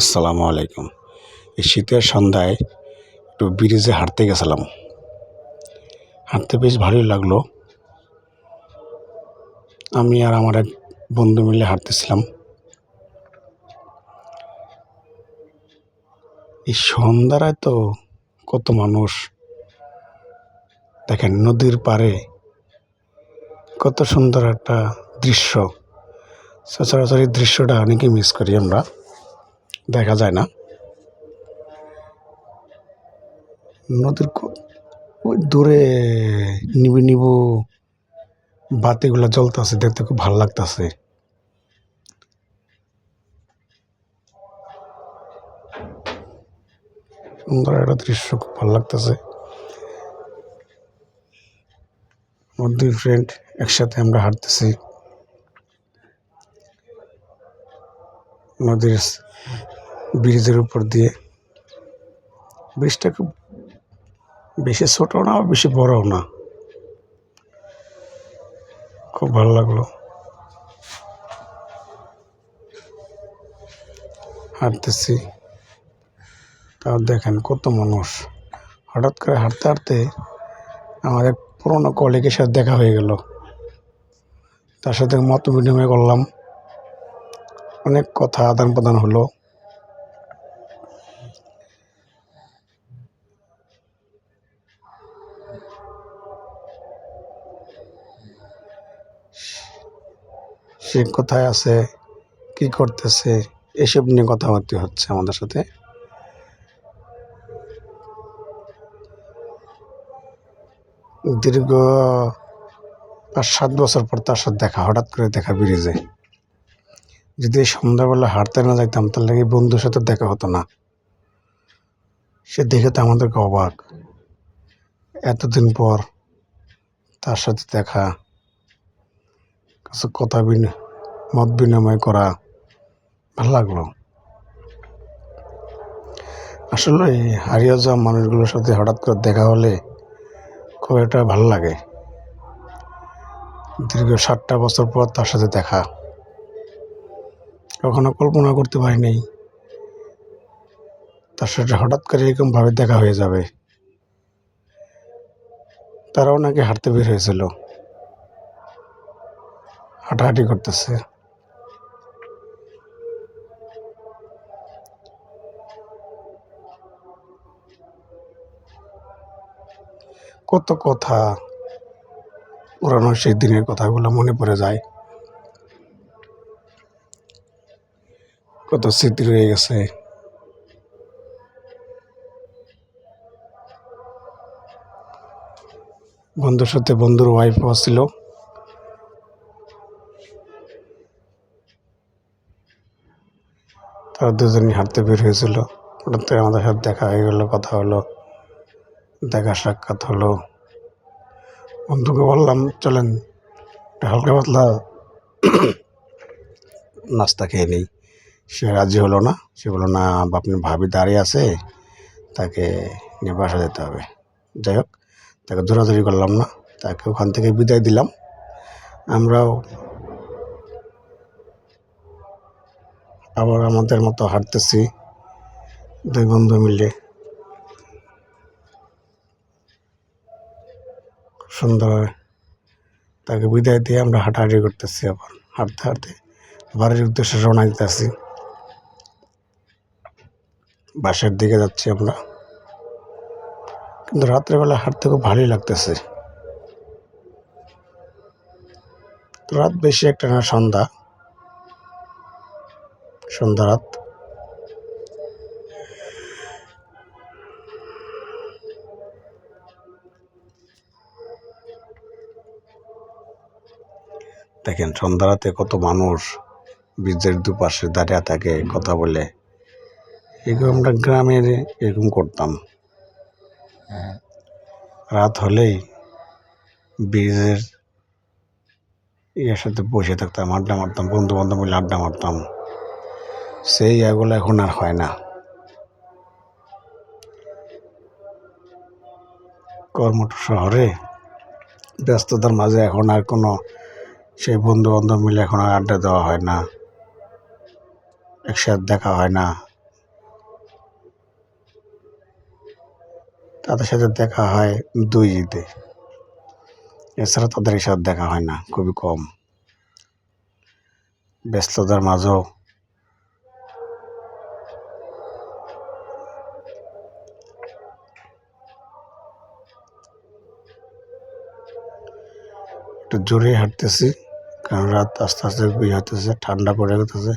আসসালামু আলাইকুম। এই শীতের সন্ধ্যায় একটু ব্রিজে হাঁটতে গেছিলাম। হাঁটতে বেশ ভালোই লাগলো। আমি আর আমার এক বন্ধু মিলে হাঁটতেছিলাম। এই সন্ধ্যায় তো কত মানুষ, দেখেন নদীর পাড়ে কত সুন্দর একটা দৃশ্য। সচরাচর এই দৃশ্যটা অনেকেই মিস করি, আমরা দেখা যায় না। নদীর ওই দূরে নিবু নিবু বাতিগুলো জ্বলতেছে, দেখতে খুব ভালো লাগতেছে। সুন্দর একটা দৃশ্য, খুব ভালো লাগতেছে। আমার দুই ফ্রেন্ড একসাথে আমরা হাঁটতেছি নদীর ব্রিজের উপর দিয়ে। ব্রিজটা খুব বেশি ছোট না, বেশি বড়ও না, খুব ভালো লাগলো। হাঁটতেছি, তাও দেখেন কত মানুষ। হঠাৎ করে হাঁটতে হাঁটতে আমার এক পুরোনো কলিগের সাথে দেখা হয়ে গেল। তার সাথে মত বিনিময় করলাম, অনেক কথা আদান প্রদান হলো। সে কোথায় আছে, কি করতেছে, এসব নিয়ে কথাবার্তা হচ্ছে আমাদের সাথে। দীর্ঘ ৫-৭ বছর পর তার সাথে দেখা, হঠাৎ করে দেখা ব্রিজে। যদি সন্ধ্যাবেলা হাঁটতে না যাইতাম তাহলে এই বন্ধুর সাথে দেখা হতো না। সে দেখে তো আমাদেরকে অবাক, এতদিন পর তার সাথে দেখা, কিছু কথা মত বিনিময় করা, ভালো লাগলো। আসলে হারিয়ে যাওয়া মানুষগুলোর সাথে হঠাৎ করে দেখা হলে খুব একটা ভালো লাগে। দীর্ঘ 7টা বছর পর তার সাথে দেখা, কখনো কল্পনা করতে পারিনি তার সাথে হঠাৎ করে এরকমভাবে দেখা হয়ে যাবে। তারাও নাকি হাঁটতে বের হয়েছিল, হাঁটাহাঁটি করতেছে। কত কথা, পুরানো সেই দিনের কথাগুলো মনে পড়ে যায়। কত স্মৃতি রয়ে গেছে। বন্ধুর সাথে বন্ধুর ওয়াইফও ছিল। তারা দুজনই হাঁটতে বের হয়েছিল। হঠাৎ করে আমাদের সাথে দেখা হয়ে গেল, কথা হলো, দেখা সাক্ষাৎ হলো। বন্ধুকে বললাম চলেন একটা হালকা পাতলা নাস্তা খেয়ে নেই। সে রাজি হলো না। সে বললো না, আপনার ভাবি দাঁড়িয়ে আছে, তাকে নিয়ে বাসা যেতে হবে। যাই হোক, তাকে জোরাজুরি করলাম না, তাকে ওখান থেকে বিদায় দিলাম। আমরাও আবার আমাদের মতো হাঁটতেছি, দুই বন্ধু মিলে। সুন্দর তাকে বিদায় দিয়ে আমরা হাঁটাহাঁটি করতেছি। আবার হাঁটতে হাঁটতে বাড়ির উদ্দেশ্যে রওনা দিতেছি। বাসার দিকে যাচ্ছি আমরা, কিন্তু রাত্রেবেলা হাঁটতে খুব ভালোই লাগতেছে। রাত বেশি একটা না, সন্ধ্যা রাত। দেখেন সন্ধ্যা রাতে কত মানুষ ব্রিজের দুপাশে দাঁড়িয়ে থাকে, কথা বলে। এগুলো আমরা গ্রামের এরকম করতাম। রাত হলেই ব্রিজের সাথে বসে থাকতাম, আড্ডা মারতাম, বন্ধু বান্ধব মিলে আড্ডা মারতাম। সেই এগুলো এখন আর হয় না। কর্মঠ শহরে ব্যস্ততার মাঝে এখন আর কোনো সেই বন্ধু বান্ধব মিলে এখন আর আড্ডা দেওয়া হয় না, একসাথে দেখা হয় না, তাদের সাথে দেখা হয় 2 ঈদে, এছাড়া তাদের সাথে দেখা হয় না, খুবই কম। ব্যস্ততার মাঝেও একটু জোরে হাঁটতেছি, কারণ রাত আস্তে আস্তে বিয়ে হতেছে, ঠান্ডা পড়ে গেতেছে,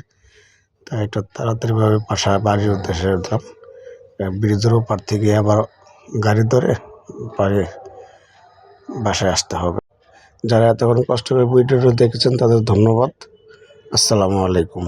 তাই একটু তাড়াতাড়িভাবে বাড়ির উদ্দেশ্যে উঠলাম। ব্রিজের ওপার থেকে আবার গাড়ি ধরে বাসায় আসতে হবে। যারা এতক্ষণ কষ্ট করে ভিডিওটা দেখেছেন তাদের ধন্যবাদ। আসসালামু আলাইকুম।